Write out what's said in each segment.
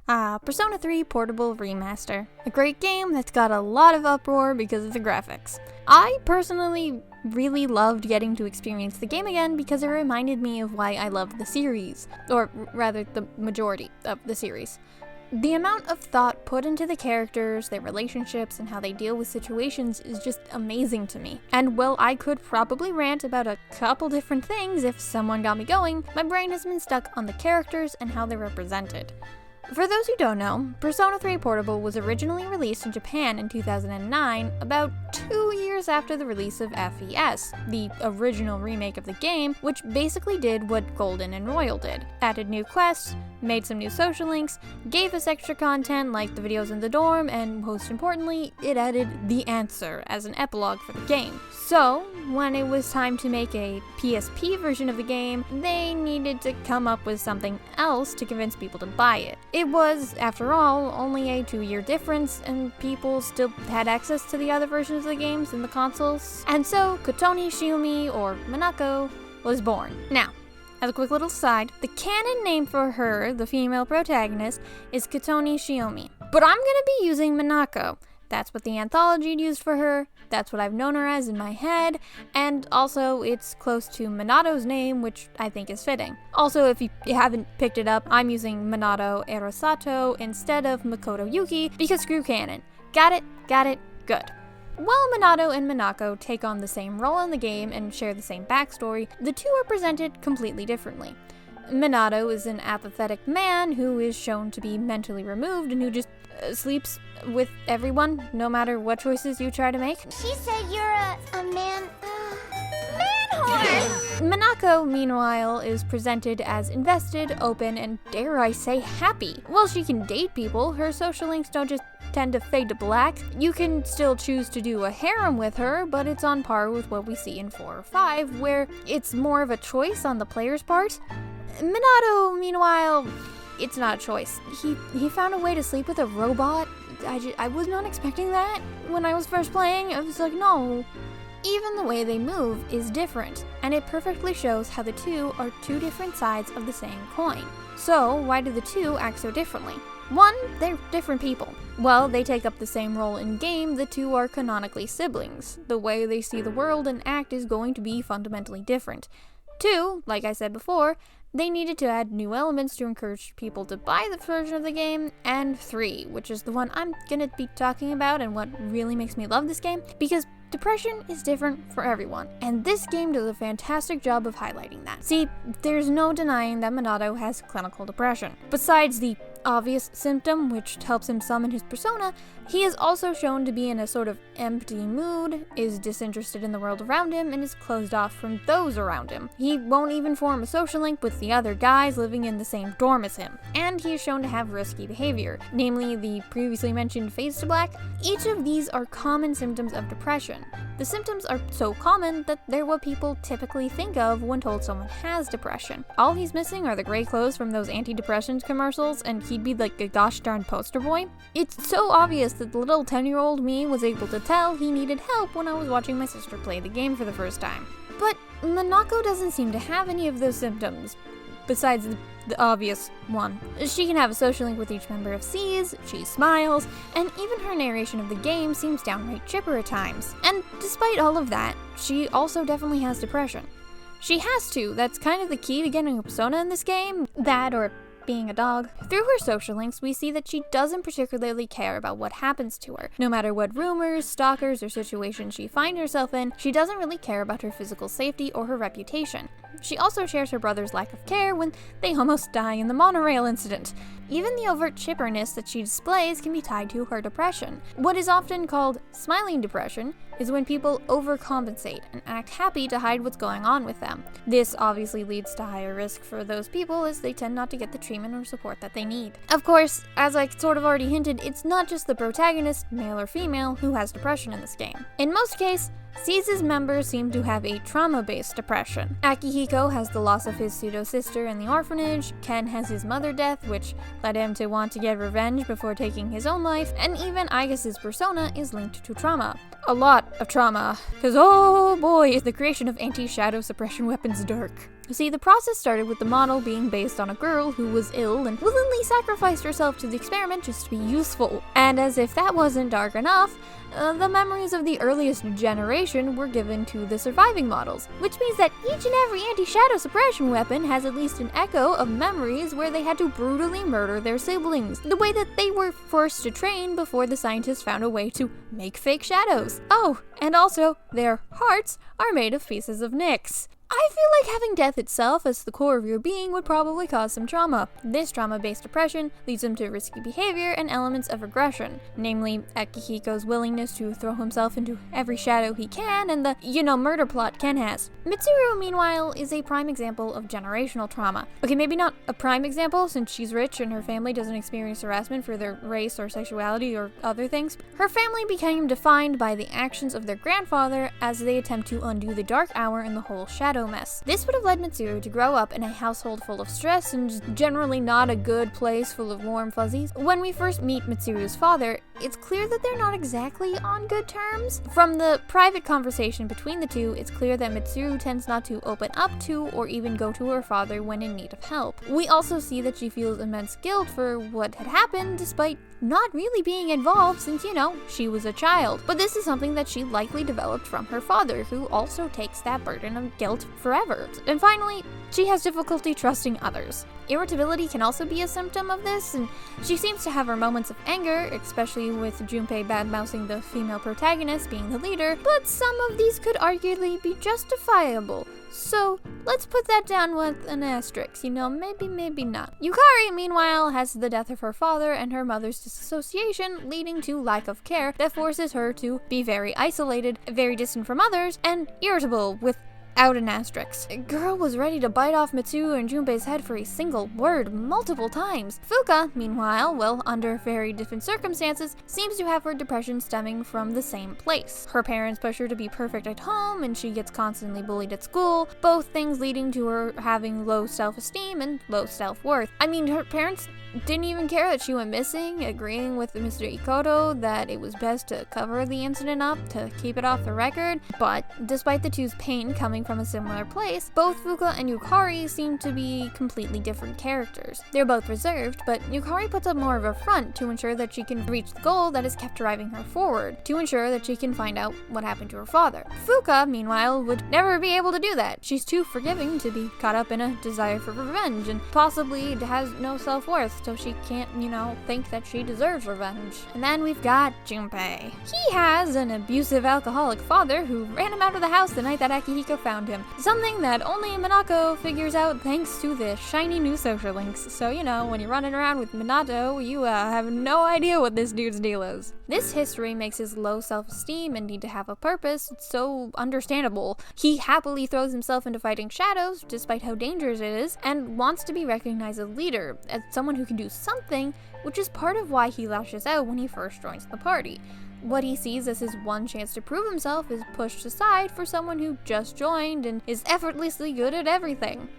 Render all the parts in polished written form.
Persona 3 Portable Remaster. A great game that's got a lot of uproar because of the graphics. I personally really loved getting to experience the game again because it reminded me of why I loved the series, or rather the majority of the series. The amount of thought put into the characters, their relationships, and how they deal with situations is just amazing to me. And while I could probably rant about a couple different things if someone got me going, my brain has been stuck on the characters and how they're represented. For those who don't know, Persona 3 Portable was originally released in Japan in 2009, about 2 years after the release of FES, the original remake of the game, which basically did what Golden and Royal did. Added new quests, made some new social links, gave us extra content like the videos in the dorm, and most importantly, it added The Answer as an epilogue for the game. So, when it was time to make a PSP version of the game, they needed to come up with something else to convince people to buy it. It was, after all, only a 2-year difference, and people still had access to the other versions of the games in the consoles. And so, Kotoni Shiumi, or Minako, was born. Now, as a quick little aside, the canon name for her, the female protagonist, is Kotoni Shiumi. But I'm gonna be using Minako. That's what the anthology used for her, that's what I've known her as in my head, and also it's close to Minato's name, which I think is fitting. Also, if you haven't picked it up, I'm using Minato Erasato instead of Makoto Yuki, because screw canon. Got it, good. While Minato and Minako take on the same role in the game and share the same backstory, the two are presented completely differently. Minato is an apathetic man who is shown to be mentally removed and who just sleeps with everyone, no matter what choices you try to make. She said you're a man horse! Minako, meanwhile, is presented as invested, open, and dare I say happy. While she can date people, her social links don't just tend to fade to black. You can still choose to do a harem with her, but it's on par with what we see in 4 or 5, where it's more of a choice on the player's part. Minato, meanwhile, it's not a choice. He found a way to sleep with a robot. I was not expecting that when I was first playing. I was like, no. Even the way they move is different, and it perfectly shows how the two are two different sides of the same coin. So, why do the two act so differently? One, they're different people. While they take up the same role in-game, the two are canonically siblings. The way they see the world and act is going to be fundamentally different. 2, like I said before, they needed to add new elements to encourage people to buy the version of the game. And 3, which is the one I'm gonna be talking about and what really makes me love this game, because depression is different for everyone, and this game does a fantastic job of highlighting that. See, there's no denying that Minato has clinical depression. Besides the obvious symptom, which helps him summon his persona, he is also shown to be in a sort of empty mood, is disinterested in the world around him, and is closed off from those around him. He won't even form a social link with the other guys living in the same dorm as him, and he is shown to have risky behavior, namely the previously mentioned fades to black. Each of these are common symptoms of depression. The symptoms are so common that they're what people typically think of when told someone has depression. All he's missing are the gray clothes from those antidepressant commercials, and he'd be like a gosh darn poster boy. It's so obvious that the little 10-year-old me was able to tell he needed help when I was watching my sister play the game for the first time. But Minako doesn't seem to have any of those symptoms, besides the obvious one. She can have a social link with each member of C's, she smiles, and even her narration of the game seems downright chipper at times. And despite all of that, she also definitely has depression. She has to, that's kind of the key to getting a persona in this game, that or being a dog. Through her social links, we see that she doesn't particularly care about what happens to her. No matter what rumors, stalkers, or situations she finds herself in, she doesn't really care about her physical safety or her reputation. She also shares her brother's lack of care when they almost die in the monorail incident. Even the overt chipperness that she displays can be tied to her depression. What is often called smiling depression is when people overcompensate and act happy to hide what's going on with them. This obviously leads to higher risk for those people, as they tend not to get the treatment or support that they need. Of course, as I sort of already hinted, it's not just the protagonist, male or female, who has depression in this game. In most cases, C's members seem to have a trauma-based depression. Akihiko has the loss of his pseudo-sister in the orphanage, Ken has his mother death, which led him to want to get revenge before taking his own life, and even Aigis' persona is linked to trauma. A lot of trauma, because oh boy, is the creation of anti-shadow suppression weapons dark. See, the process started with the model being based on a girl who was ill and willingly sacrificed herself to the experiment just to be useful. And as if that wasn't dark enough, the memories of the earliest generation were given to the surviving models, which means that each and every anti-shadow suppression weapon has at least an echo of memories where they had to brutally murder their siblings, the way that they were forced to train before the scientists found a way to make fake shadows. Oh, and also, their hearts are made of pieces of Nyx. I feel like having death itself as the core of your being would probably cause some trauma. This trauma-based depression leads them to risky behavior and elements of aggression, namely Akihiko's willingness to throw himself into every shadow he can and the, murder plot Ken has. Mitsuru, meanwhile, is a prime example of generational trauma. Okay, maybe not a prime example since she's rich and her family doesn't experience harassment for their race or sexuality or other things. Her family became defined by the actions of their grandfather as they attempt to undo the dark hour and the whole shadow mess. This would have led Mitsuru to grow up in a household full of stress and just generally not a good place full of warm fuzzies. When we first meet Mitsuru's father, it's clear that they're not exactly on good terms. From the private conversation between the two, it's clear that Mitsuru tends not to open up to or even go to her father when in need of help. We also see that she feels immense guilt for what had happened despite not really being involved since, she was a child. But this is something that she likely developed from her father, who also takes that burden of guilt forever. And finally, she has difficulty trusting others. Irritability can also be a symptom of this, and she seems to have her moments of anger, especially with Junpei bad-mouthing the female protagonist being the leader, but some of these could arguably be justifiable. So, let's put that down with an asterisk, maybe not. Yukari, meanwhile, has the death of her father and her mother's disassociation, leading to lack of care that forces her to be very isolated, very distant from others, and irritable without an asterisk. Girl was ready to bite off Mitsuru and Junpei's head for a single word multiple times. Fuka, meanwhile, well, under very different circumstances, seems to have her depression stemming from the same place. Her parents push her to be perfect at home, and she gets constantly bullied at school, both things leading to her having low self-esteem and low self-worth. I mean, her parents didn't even care that she went missing, agreeing with Mr. Ikoto that it was best to cover the incident up to keep it off the record. But despite the two's pain coming from a similar place, both Fuka and Yukari seem to be completely different characters. They're both reserved, but Yukari puts up more of a front to ensure that she can reach the goal that has kept driving her forward, to ensure that she can find out what happened to her father. Fuka, meanwhile, would never be able to do that. She's too forgiving to be caught up in a desire for revenge, and possibly has no self-worth, so she can't, think that she deserves revenge. And then we've got Junpei. He has an abusive alcoholic father who ran him out of the house the night that Akihiko found him. Something that only Minako figures out thanks to the shiny new social links. So, when you're running around with Minato, you have no idea what this dude's deal is. This history makes his low self-esteem and need to have a purpose so understandable. He happily throws himself into fighting shadows, despite how dangerous it is, and wants to be recognized as a leader, as someone who can do something, which is part of why he lashes out when he first joins the party. What he sees as his one chance to prove himself is pushed aside for someone who just joined and is effortlessly good at everything.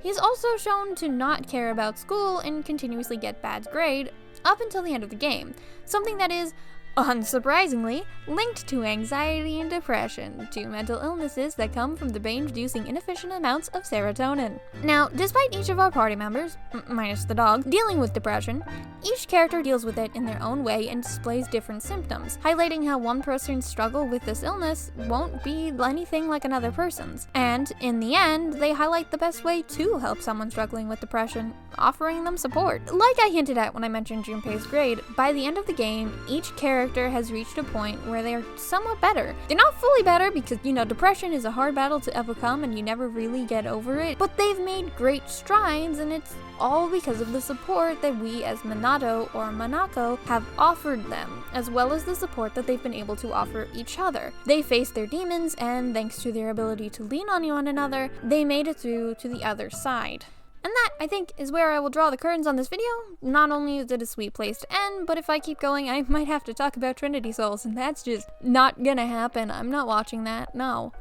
He's also shown to not care about school and continuously get bad grades up until the end of the game, something that is, unsurprisingly, linked to anxiety and depression, two mental illnesses that come from the brain producing inefficient amounts of serotonin. Now, despite each of our party members, minus the dog, dealing with depression, each character deals with it in their own way and displays different symptoms, highlighting how one person's struggle with this illness won't be anything like another person's. And, in the end, they highlight the best way to help someone struggling with depression, offering them support. Like I hinted at when I mentioned Junpei's grade, by the end of the game, each character has reached a point where they are somewhat better. They're not fully better because, depression is a hard battle to overcome and you never really get over it, but they've made great strides, and it's all because of the support that we as Minato or Manako have offered them, as well as the support that they've been able to offer each other. They faced their demons, and thanks to their ability to lean on one another, they made it through to the other side. And that, I think, is where I will draw the curtains on this video. Not only is it a sweet place to end, but if I keep going, I might have to talk about Trinity Souls, and that's just not gonna happen. I'm not watching that, no.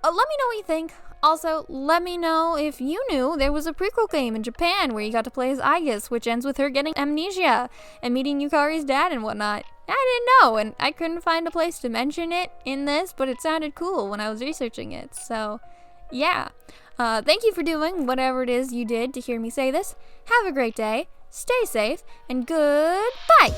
Let me know what you think. Also, let me know if you knew there was a prequel game in Japan where you got to play as Aigis, which ends with her getting amnesia and meeting Yukari's dad and whatnot. I didn't know, and I couldn't find a place to mention it in this, but it sounded cool when I was researching it, so yeah. Thank you for doing whatever it is you did to hear me say this. Have a great day, stay safe, and goodbye!